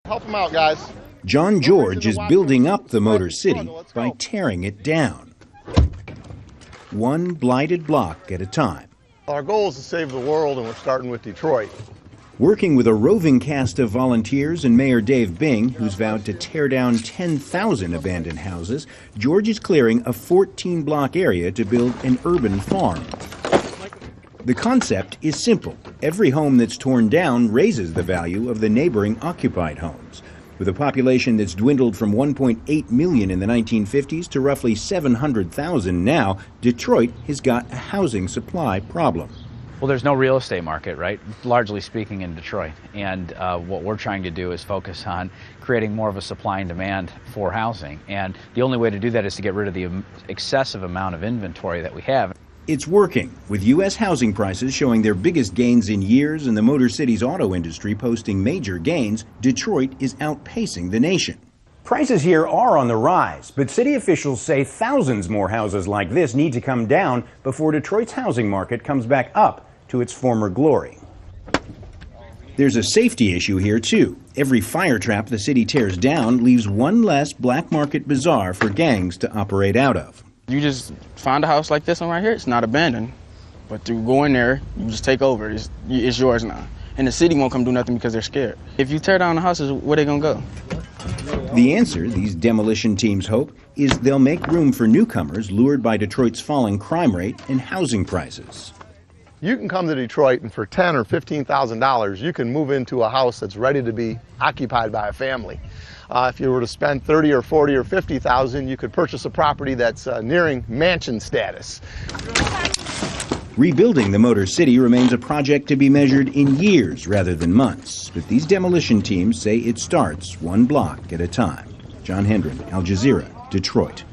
Help them out, guys. John George is building up the Motor City by tearing it down, one blighted block at a time. Our goal is to save the world, and we're starting with Detroit. Working with a roving cast of volunteers and Mayor Dave Bing, who's vowed to tear down 10,000 abandoned houses, George is clearing a 14-block area to build an urban farm. The concept is simple. Every home that's torn down raises the value of the neighboring occupied homes. With a population that's dwindled from 1.8 million in the 1950s to roughly 700,000 now, Detroit has got a housing supply problem. Well, there's no real estate market, right? Largely speaking, in Detroit. And what we're trying to do is focus on creating more of a supply and demand for housing. And the only way to do that is to get rid of the excessive amount of inventory that we have. It's working, with U.S. housing prices showing their biggest gains in years and the Motor City's auto industry posting major gains. Detroit is outpacing the nation. Prices here are on the rise, but city officials say thousands more houses like this need to come down before Detroit's housing market comes back up to its former glory. There's a safety issue here, too. Every fire trap the city tears down leaves one less black market bazaar for gangs to operate out of. You just find a house like this one right here, it's not abandoned. But you go in there, you just take over, it's yours now. And the city won't come do nothing because they're scared. If you tear down the houses, where they gonna go? The answer, these demolition teams hope, is they'll make room for newcomers lured by Detroit's falling crime rate and housing prices. You can come to Detroit, and for $10,000 or $15,000, you can move into a house that's ready to be occupied by a family. If you were to spend $30,000 or $40,000 or $50,000, you could purchase a property that's nearing mansion status. Rebuilding the Motor City remains a project to be measured in years rather than months, but these demolition teams say it starts one block at a time. John Hendren, Al Jazeera, Detroit.